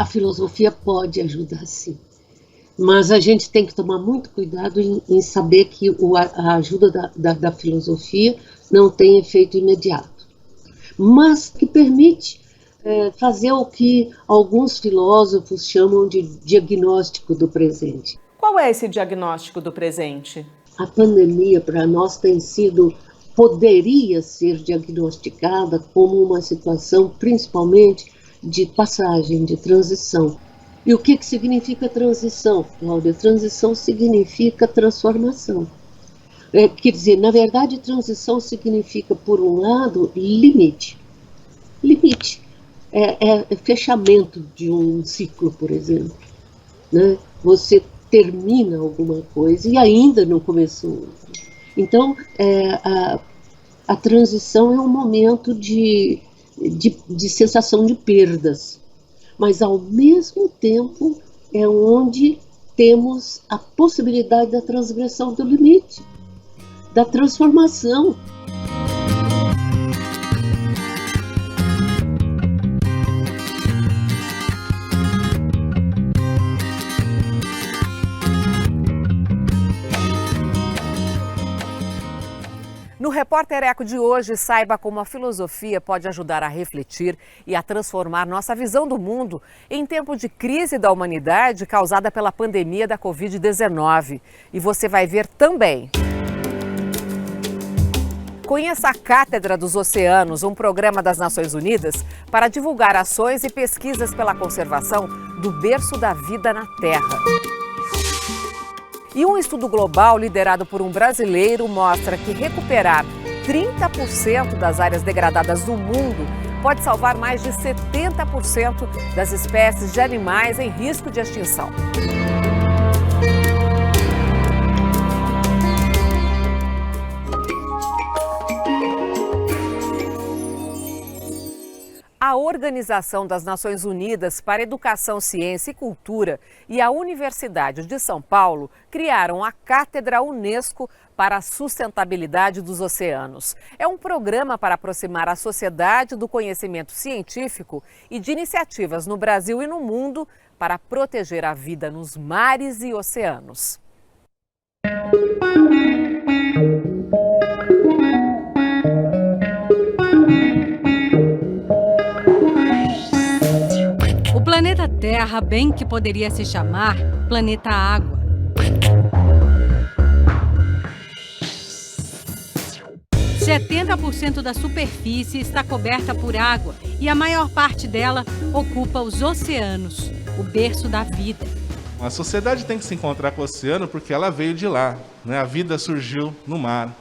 filosofia pode ajudar, sim. Mas a gente tem que tomar muito cuidado em saber que a ajuda da filosofia não tem efeito imediato, mas que permite fazer o que alguns filósofos chamam de diagnóstico do presente. Qual é esse diagnóstico do presente? A pandemia, para nós, poderia ser diagnosticada como uma situação, principalmente, de passagem, de transição. E o que significa transição, Cláudia? Transição significa transformação. Quer dizer, na verdade, transição significa, por um lado, limite. Limite é fechamento de um ciclo, por exemplo. Né? Você termina alguma coisa e ainda não começou. Então, a transição é um momento de sensação de perdas, mas ao mesmo tempo é onde temos a possibilidade da transgressão do limite, da transformação. No Repórter Eco de hoje, saiba como a filosofia pode ajudar a refletir e a transformar nossa visão do mundo em tempo de crise da humanidade causada pela pandemia da Covid-19. E você vai ver também. Conheça a Cátedra dos Oceanos, um programa das Nações Unidas para divulgar ações e pesquisas pela conservação do berço da vida na Terra. E um estudo global liderado por um brasileiro mostra que recuperar 30% das áreas degradadas do mundo pode salvar mais de 70% das espécies de animais em risco de extinção. A Organização das Nações Unidas para Educação, Ciência e Cultura e a Universidade de São Paulo criaram a Cátedra Unesco para a Sustentabilidade dos Oceanos. É um programa para aproximar a sociedade do conhecimento científico e de iniciativas no Brasil e no mundo para proteger a vida nos mares e oceanos. O planeta Terra bem que poderia se chamar Planeta Água. – 70% da superfície está coberta por água e a maior parte dela ocupa os oceanos, o berço da vida. A sociedade tem que se encontrar com o oceano porque ela veio de lá, né? A vida surgiu no mar.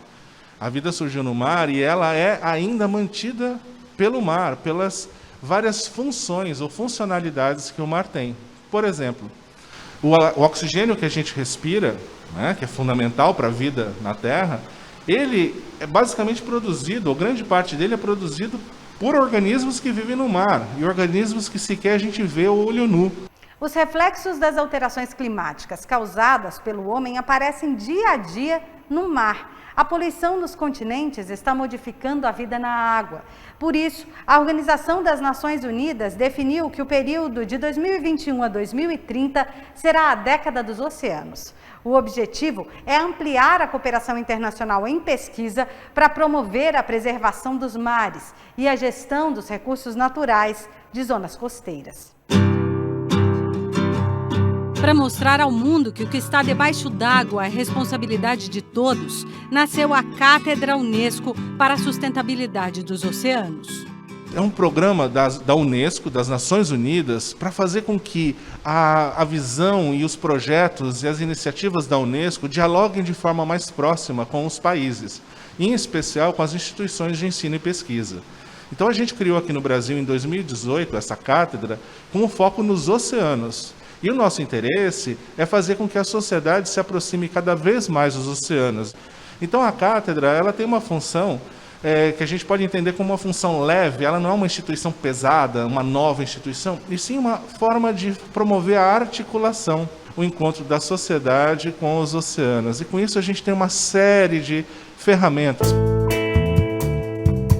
A vida surgiu no mar e ela é ainda mantida pelo mar, pelas várias funções ou funcionalidades que o mar tem. Por exemplo, o oxigênio que a gente respira, né, que é fundamental para a vida na Terra, ele é basicamente produzido, ou grande parte dele é produzido por organismos que vivem no mar, e organismos que sequer a gente vê o olho nu. Os reflexos das alterações climáticas causadas pelo homem aparecem dia a dia no mar. A poluição nos continentes está modificando a vida na água. Por isso, a Organização das Nações Unidas definiu que o período de 2021 a 2030 será a década dos oceanos. O objetivo é ampliar a cooperação internacional em pesquisa para promover a preservação dos mares e a gestão dos recursos naturais de zonas costeiras. Para mostrar ao mundo que o que está debaixo d'água é responsabilidade de todos, nasceu a Cátedra Unesco para a Sustentabilidade dos Oceanos. É um programa da Unesco, das Nações Unidas, para fazer com que a visão e os projetos e as iniciativas da Unesco dialoguem de forma mais próxima com os países, em especial com as instituições de ensino e pesquisa. Então a gente criou aqui no Brasil, em 2018, essa cátedra com um foco nos oceanos. E o nosso interesse é fazer com que a sociedade se aproxime cada vez mais dos oceanos. Então a cátedra ela tem uma função que a gente pode entender como uma função leve, ela não é uma instituição pesada, uma nova instituição, e sim uma forma de promover a articulação, o encontro da sociedade com os oceanos. E com isso a gente tem uma série de ferramentas.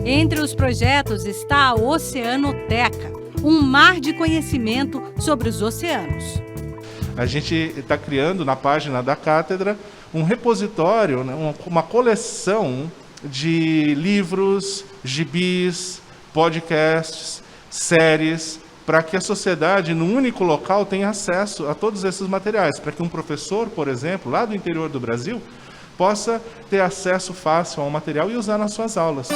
Entre os projetos está a Oceanoteca, um mar de conhecimento sobre os oceanos. A gente está criando na página da cátedra um repositório, né, uma coleção de livros, gibis, podcasts, séries, para que a sociedade, num único local, tenha acesso a todos esses materiais, para que um professor, por exemplo, lá do interior do Brasil, possa ter acesso fácil ao material e usar nas suas aulas.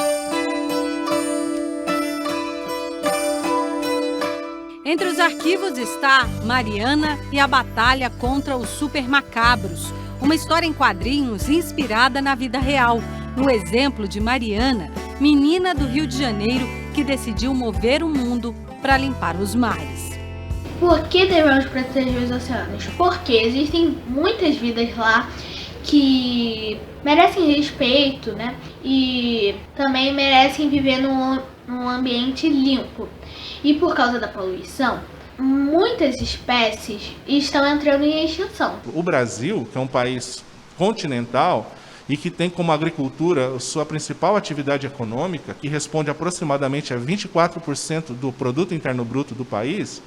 Entre os arquivos está Mariana e a Batalha contra os Supermacabros, uma história em quadrinhos inspirada na vida real, no exemplo de Mariana, menina do Rio de Janeiro que decidiu mover o mundo para limpar os mares. Por que devemos proteger os oceanos? Porque existem muitas vidas lá que merecem respeito, né? E também merecem viver num ambiente limpo. E por causa da poluição, muitas espécies estão entrando em extinção. O Brasil, que é um país continental e que tem como agricultura sua principal atividade econômica, que responde aproximadamente a 24% do produto interno bruto do país,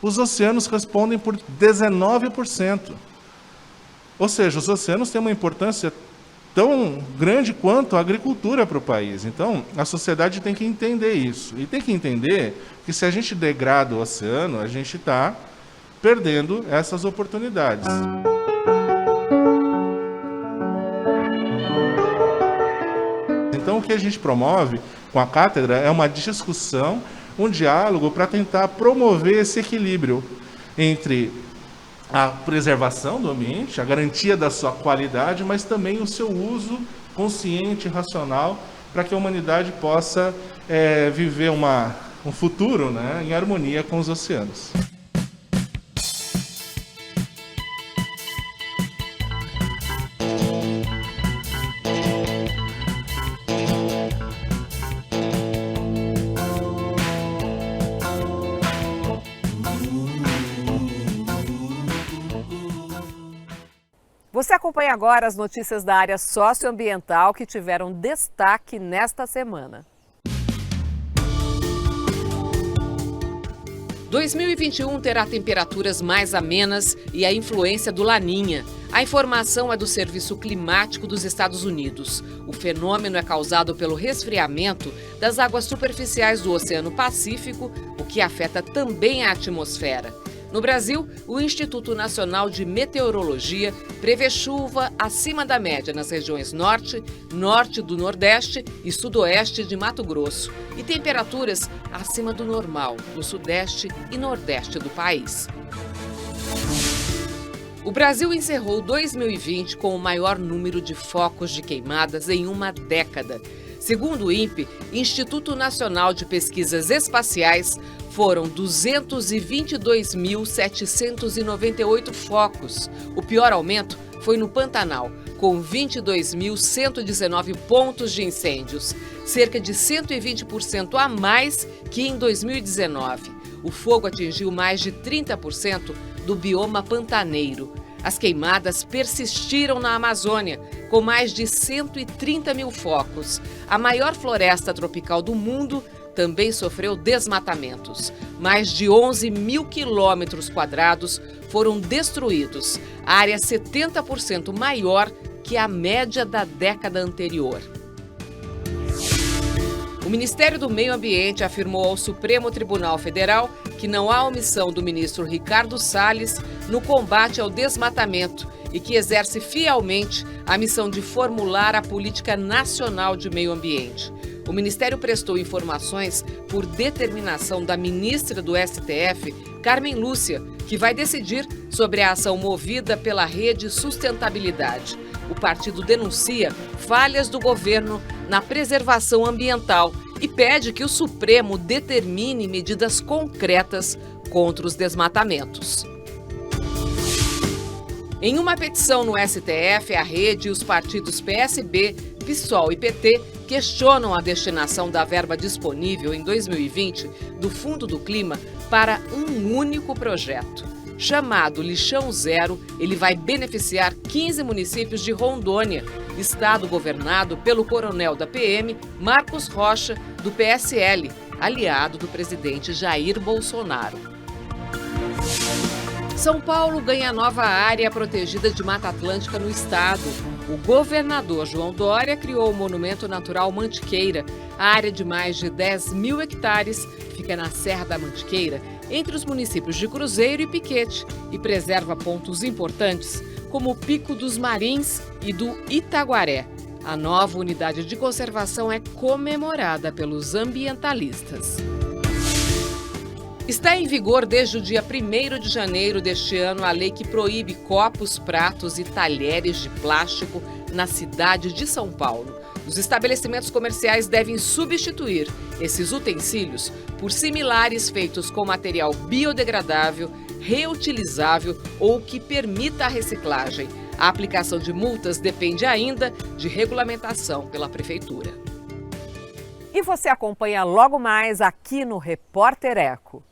os oceanos respondem por 19%. Ou seja, os oceanos têm uma importância tão grande quanto a agricultura para o país. Então, a sociedade tem que entender isso. E tem que entender que se a gente degrada o oceano, a gente está perdendo essas oportunidades. Então, o que a gente promove com a cátedra é uma discussão, um diálogo para tentar promover esse equilíbrio entre a preservação do ambiente, a garantia da sua qualidade, mas também o seu uso consciente e racional para que a humanidade possa viver um futuro, né, em harmonia com os oceanos. Você acompanha agora as notícias da área socioambiental que tiveram destaque nesta semana. 2021 terá temperaturas mais amenas e a influência do Laninha. A informação é do Serviço Climático dos Estados Unidos. O fenômeno é causado pelo resfriamento das águas superficiais do Oceano Pacífico, o que afeta também a atmosfera. No Brasil, o Instituto Nacional de Meteorologia prevê chuva acima da média nas regiões norte, norte do Nordeste e sudoeste de Mato Grosso e temperaturas acima do normal no sudeste e nordeste do país. O Brasil encerrou 2020 com o maior número de focos de queimadas em uma década. Segundo o INPE, Instituto Nacional de Pesquisas Espaciais, foram 222.798 focos. O pior aumento foi no Pantanal, com 22.119 pontos de incêndios, cerca de 120% a mais que em 2019. O fogo atingiu mais de 30% do bioma pantaneiro. As queimadas persistiram na Amazônia, com mais de 130 mil focos. A maior floresta tropical do mundo também sofreu desmatamentos. Mais de 11 mil quilômetros quadrados foram destruídos, área 70% maior que a média da década anterior. O Ministério do Meio Ambiente afirmou ao Supremo Tribunal Federal que não há omissão do ministro Ricardo Salles no combate ao desmatamento e que exerce fielmente a missão de formular a política nacional de meio ambiente. O Ministério prestou informações por determinação da ministra do STF, Carmen Lúcia, que vai decidir sobre a ação movida pela Rede Sustentabilidade. O partido denuncia falhas do governo na preservação ambiental e pede que o Supremo determine medidas concretas contra os desmatamentos. Em uma petição no STF, a Rede e os partidos PSB, PSOL e PT questionam a destinação da verba disponível em 2020 do Fundo do Clima para um único projeto. Chamado Lixão Zero, ele vai beneficiar 15 municípios de Rondônia, estado governado pelo coronel da PM, Marcos Rocha, do PSL, aliado do presidente Jair Bolsonaro. São Paulo ganha nova área protegida de Mata Atlântica no estado. O governador João Dória criou o Monumento Natural Mantiqueira. A área de mais de 10 mil hectares fica na Serra da Mantiqueira, entre os municípios de Cruzeiro e Piquete, e preserva pontos importantes, como o Pico dos Marins e do Itaguaré. A nova unidade de conservação é comemorada pelos ambientalistas. Está em vigor desde o dia 1º de janeiro deste ano a lei que proíbe copos, pratos e talheres de plástico na cidade de São Paulo. Os estabelecimentos comerciais devem substituir esses utensílios por similares feitos com material biodegradável, reutilizável ou que permita a reciclagem. A aplicação de multas depende ainda de regulamentação pela Prefeitura. E você acompanha logo mais aqui no Repórter Eco.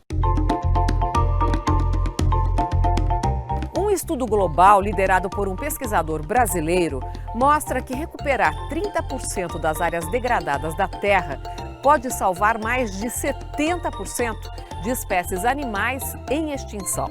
Um estudo global liderado por um pesquisador brasileiro mostra que recuperar 30% das áreas degradadas da Terra pode salvar mais de 70% de espécies animais em extinção.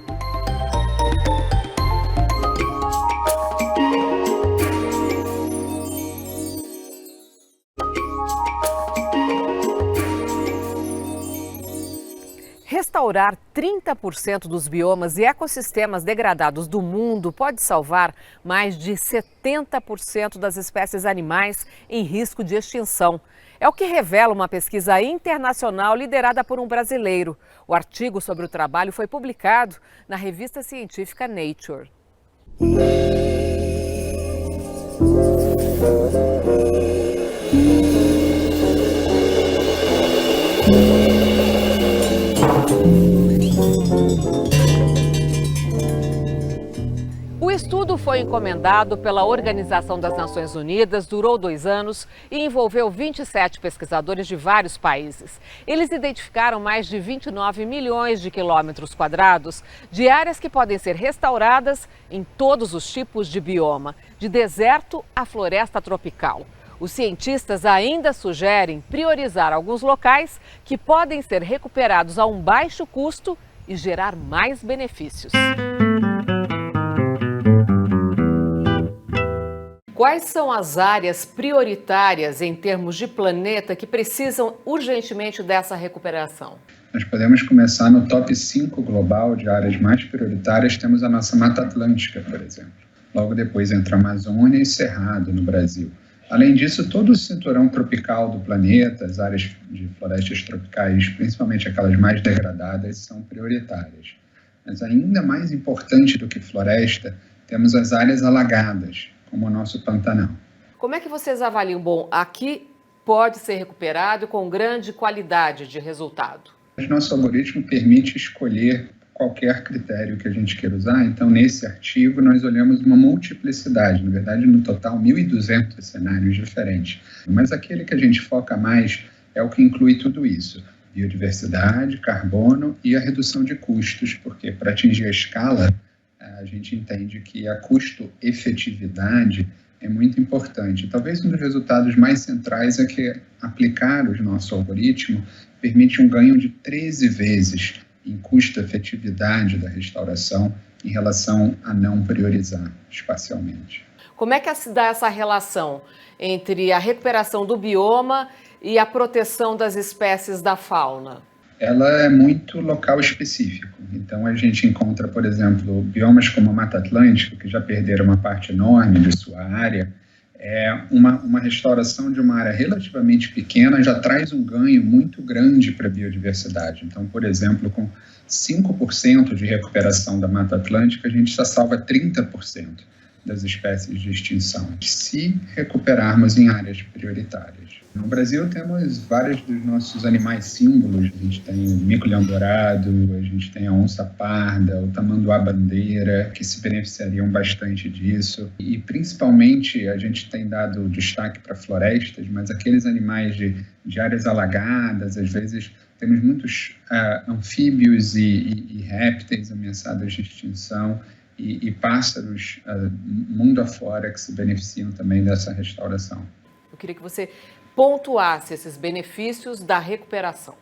Restaurar 30% dos biomas e ecossistemas degradados do mundo pode salvar mais de 70% das espécies animais em risco de extinção. É o que revela uma pesquisa internacional liderada por um brasileiro. O artigo sobre o trabalho foi publicado na revista científica Nature. O estudo foi encomendado pela Organização das Nações Unidas, durou 2 anos e envolveu 27 pesquisadores de vários países. Eles identificaram mais de 29 milhões de quilômetros quadrados de áreas que podem ser restauradas em todos os tipos de bioma, de deserto à floresta tropical. Os cientistas ainda sugerem priorizar alguns locais que podem ser recuperados a um baixo custo e gerar mais benefícios. Quais são as áreas prioritárias em termos de planeta que precisam urgentemente dessa recuperação? Nós podemos começar no top 5 global de áreas mais prioritárias. Temos a nossa Mata Atlântica, por exemplo. Logo depois entra a Amazônia e Cerrado, no Brasil. Além disso, todo o cinturão tropical do planeta, as áreas de florestas tropicais, principalmente aquelas mais degradadas, são prioritárias. Mas ainda mais importante do que floresta, temos as áreas alagadas, como o nosso Pantanal. Como é que vocês avaliam? Bom, aqui pode ser recuperado com grande qualidade de resultado. Nosso algoritmo permite escolher qualquer critério que a gente queira usar. Então, nesse artigo, nós olhamos uma multiplicidade, na verdade, no total, 1.200 cenários diferentes. Mas aquele que a gente foca mais é o que inclui tudo isso: biodiversidade, carbono e a redução de custos, porque para atingir a escala, a gente entende que a custo-efetividade é muito importante. Talvez um dos resultados mais centrais é que aplicar o nosso algoritmo permite um ganho de 13 vezes em custo-efetividade da restauração em relação a não priorizar espacialmente. Como é que se dá essa relação entre a recuperação do bioma e a proteção das espécies da fauna? Ela é muito local específico. Então, a gente encontra, por exemplo, biomas como a Mata Atlântica, que já perderam uma parte enorme de sua área. Uma restauração de uma área relativamente pequena já traz um ganho muito grande para a biodiversidade. Então, por exemplo, com 5% de recuperação da Mata Atlântica, a gente já salva 30% das espécies de extinção, se recuperarmos em áreas prioritárias. No Brasil temos vários dos nossos animais símbolos. A gente tem o mico-leão dourado, a gente tem a onça-parda, o tamanduá-bandeira, que se beneficiariam bastante disso. E principalmente a gente tem dado destaque para florestas, mas aqueles animais de áreas alagadas, às vezes temos muitos anfíbios e répteis ameaçados de extinção, e pássaros mundo afora que se beneficiam também dessa restauração. Eu queria que você pontuasse esses benefícios da recuperação.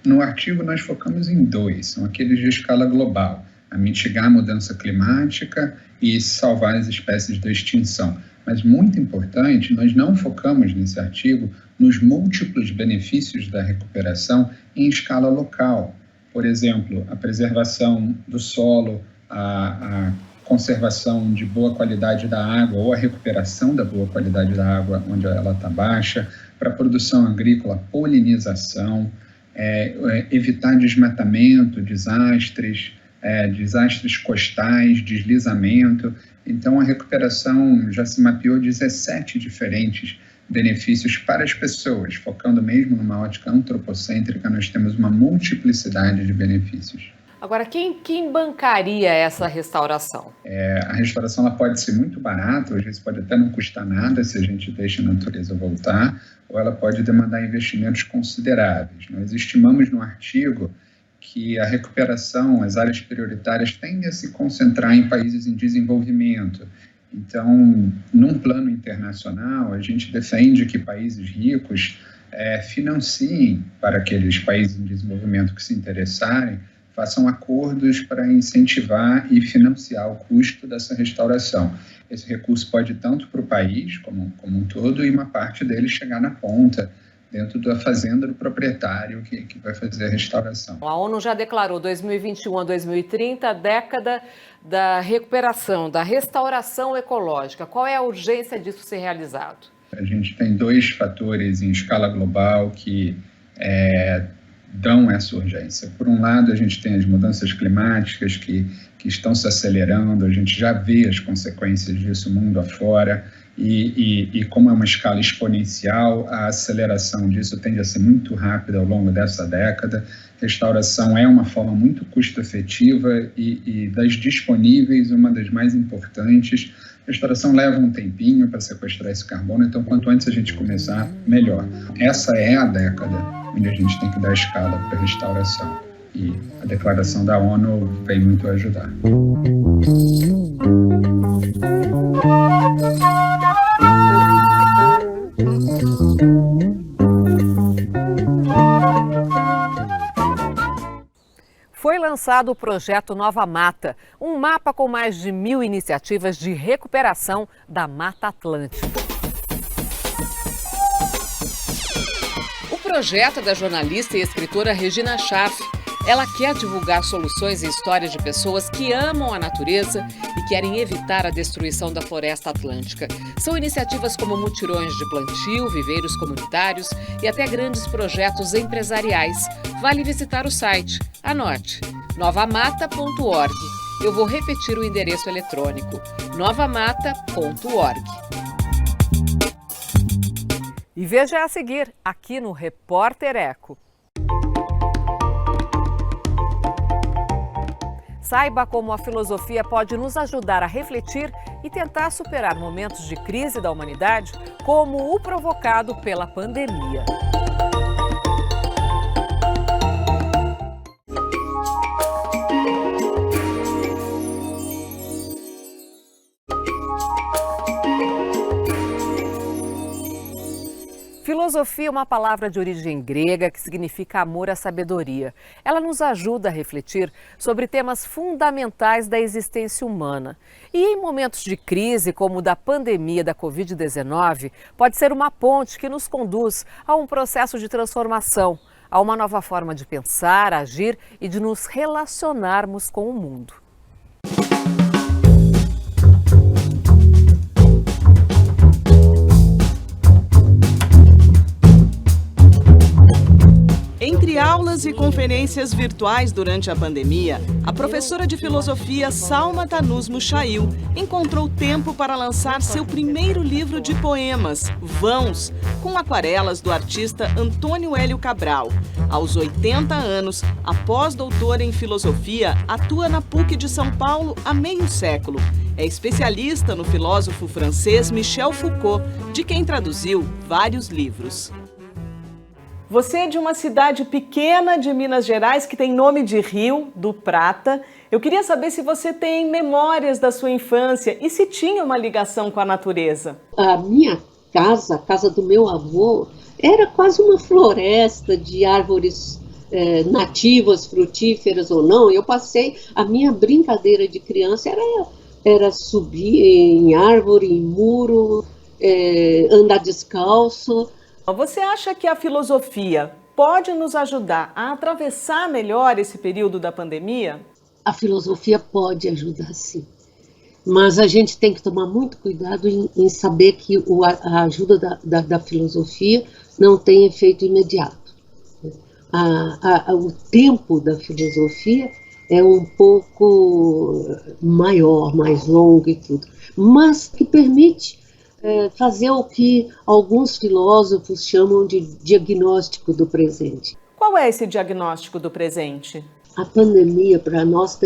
No artigo, nós focamos em 2, são aqueles de escala global, a mitigar a mudança climática e salvar as espécies da extinção. Mas, muito importante, nós não focamos nesse artigo nos múltiplos benefícios da recuperação em escala local. Por exemplo, a preservação do solo, a conservação de boa qualidade da água ou a recuperação da boa qualidade da água onde ela está baixa, para a produção agrícola, polinização, evitar desmatamento, desastres costais, deslizamento. Então, a recuperação já se mapeou 17 diferentes benefícios para as pessoas, focando mesmo numa ótica antropocêntrica, nós temos uma multiplicidade de benefícios. Agora, quem bancaria essa restauração? A restauração ela pode ser muito barata, às vezes pode até não custar nada se a gente deixa a natureza voltar, ou ela pode demandar investimentos consideráveis. Nós estimamos no artigo que a recuperação, as áreas prioritárias tendem a se concentrar em países em desenvolvimento. Então, num plano internacional, a gente defende que países ricos financiem para aqueles países em desenvolvimento que se interessarem, façam acordos para incentivar e financiar o custo dessa restauração. Esse recurso pode ir tanto para o país como um todo e uma parte dele chegar na ponta, dentro da fazenda do proprietário que vai fazer a restauração. A ONU já declarou 2021 a 2030 a década da recuperação, da restauração ecológica. Qual é a urgência disso ser realizado? A gente tem 2 fatores em escala global que dão essa urgência. Por um lado, a gente tem as mudanças climáticas que estão se acelerando, a gente já vê as consequências disso mundo afora, e como é uma escala exponencial, a aceleração disso tende a ser muito rápida ao longo dessa década. Restauração é uma forma muito custo-efetiva e das disponíveis, uma das mais importantes. Restauração leva um tempinho para sequestrar esse carbono, então quanto antes a gente começar, melhor. Essa é a década onde a gente tem que dar escala para a restauração. E a declaração da ONU vem muito a ajudar. Foi lançado o projeto Nova Mata, um mapa com mais de 1.000 iniciativas de recuperação da Mata Atlântica. O projeto é da jornalista e escritora Regina Schaff. Ela quer divulgar soluções e histórias de pessoas que amam a natureza e querem evitar a destruição da floresta atlântica. São iniciativas como mutirões de plantio, viveiros comunitários e até grandes projetos empresariais. Vale visitar o site. Anote, novamata.org. Eu vou repetir o endereço eletrônico, novamata.org. E veja a seguir, aqui no Repórter Eco. Saiba como a filosofia pode nos ajudar a refletir e tentar superar momentos de crise da humanidade, como o provocado pela pandemia. Filosofia é uma palavra de origem grega que significa amor à sabedoria. Ela nos ajuda a refletir sobre temas fundamentais da existência humana. E em momentos de crise, como o da pandemia da Covid-19, pode ser uma ponte que nos conduz a um processo de transformação, a uma nova forma de pensar, agir e de nos relacionarmos com o mundo. Entre aulas e conferências virtuais durante a pandemia, a professora de filosofia Salma Tanus Muchail encontrou tempo para lançar seu primeiro livro de poemas, Vãos, com aquarelas do artista Antônio Hélio Cabral. Aos 80 anos, a pós-doutora em filosofia atua na PUC de São Paulo há meio século. É especialista no filósofo francês Michel Foucault, de quem traduziu vários livros. Você é de uma cidade pequena de Minas Gerais que tem nome de Rio do Prata. Eu queria saber se você tem memórias da sua infância e se tinha uma ligação com a natureza. A minha casa, a casa do meu avô, era quase uma floresta de árvores nativas, frutíferas ou não. Eu passei, a minha brincadeira de criança era subir em árvore, em muro, andar descalço. Você acha que a filosofia pode nos ajudar a atravessar melhor esse período da pandemia? A filosofia pode ajudar, sim. Mas a gente tem que tomar muito cuidado em saber que a ajuda da filosofia não tem efeito imediato. O tempo da filosofia é um pouco maior, mais longo e tudo, mas que permite fazer o que alguns filósofos chamam de diagnóstico do presente. Qual é esse diagnóstico do presente? A pandemia para nós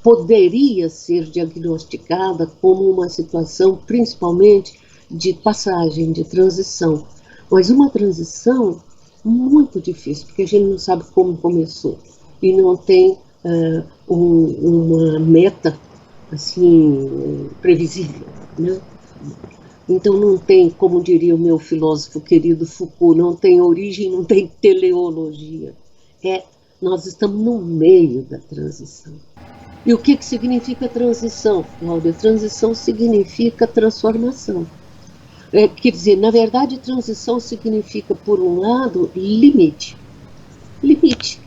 poderia ser diagnosticada como uma situação principalmente de passagem, de transição, mas uma transição muito difícil, porque a gente não sabe como começou e não tem uma meta assim previsível, né? Então não tem, como diria o meu filósofo querido Foucault, não tem origem, não tem teleologia. Nós estamos no meio da transição. E o que significa transição, Cláudia? Transição significa transformação. Quer dizer, na verdade, transição significa, por um lado, limite. Limite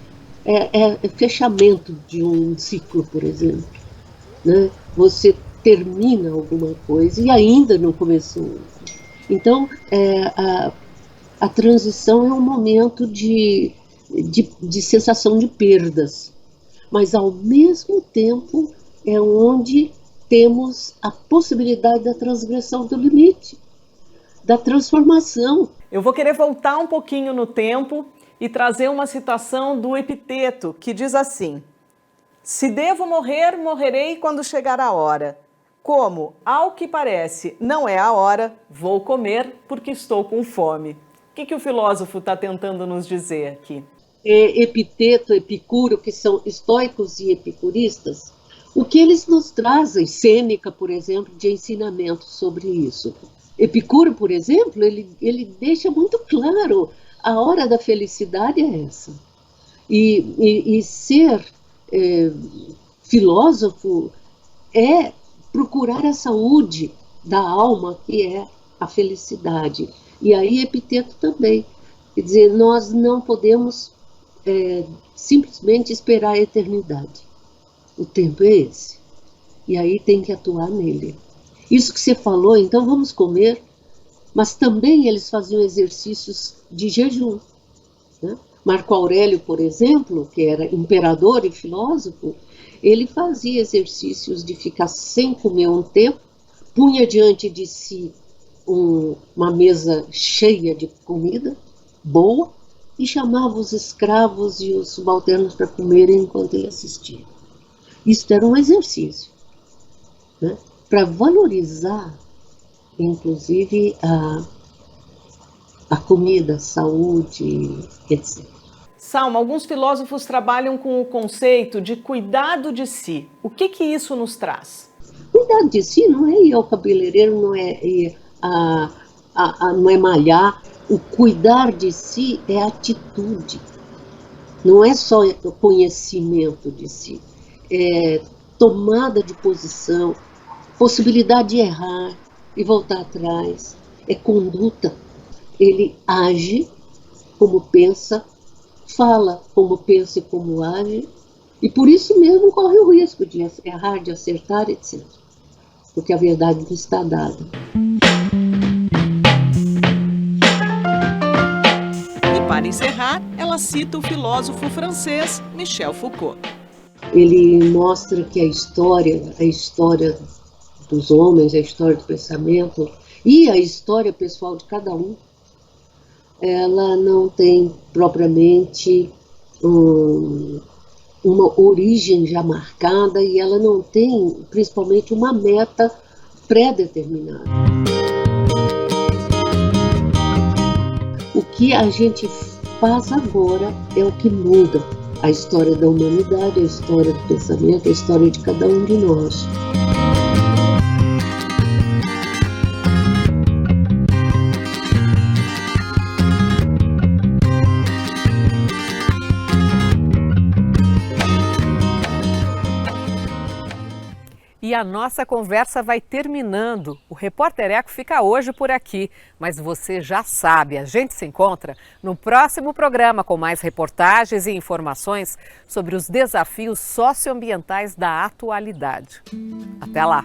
é fechamento de um ciclo, por exemplo, né? Você termina alguma coisa e ainda não começou outra. Então, a transição é um momento de sensação de perdas, mas ao mesmo tempo é onde temos a possibilidade da transgressão do limite, da transformação. Eu vou querer voltar um pouquinho no tempo e trazer uma citação do Epiteto, que diz assim: se devo morrer, morrerei quando chegar a hora. Como, ao que parece, não é a hora, vou comer porque estou com fome. O que o filósofo está tentando nos dizer aqui? Epiteto, Epicuro, que são estoicos e epicuristas, o que eles nos trazem, Sêneca, por exemplo, de ensinamento sobre isso. Epicuro, por exemplo, ele deixa muito claro, a hora da felicidade é essa. E ser filósofo é procurar a saúde da alma, que é a felicidade. E aí Epiteto também. Quer dizer, nós não podemos simplesmente esperar a eternidade. O tempo é esse. E aí tem que atuar nele. Isso que você falou, então vamos comer, mas também eles faziam exercícios de jejum, né? Marco Aurélio, por exemplo, que era imperador e filósofo, ele fazia exercícios de ficar sem comer um tempo, punha diante de si uma mesa cheia de comida boa e chamava os escravos e os subalternos para comerem enquanto ele assistia. Isso era um exercício, né? Para valorizar, inclusive, a comida, a saúde, etc. Salma, alguns filósofos trabalham com o conceito de cuidado de si. O que isso nos traz? Cuidado de si não é ir ao cabeleireiro, não é ir não é malhar. O cuidar de si é atitude. Não é só o conhecimento de si. É tomada de posição, possibilidade de errar e voltar atrás. É conduta. Ele age como pensa, fala como pensa e como age, e por isso mesmo corre o risco de errar, de acertar, etc. Porque a verdade não está dada. E para encerrar, ela cita o filósofo francês Michel Foucault. Ele mostra que a história dos homens, a história do pensamento e a história pessoal de cada um, ela não tem propriamente uma origem já marcada e ela não tem, principalmente, uma meta pré-determinada. O que a gente faz agora é o que muda a história da humanidade, a história do pensamento, a história de cada um de nós. E a nossa conversa vai terminando. O Repórter Eco fica hoje por aqui, mas você já sabe, a gente se encontra no próximo programa com mais reportagens e informações sobre os desafios socioambientais da atualidade. Até lá!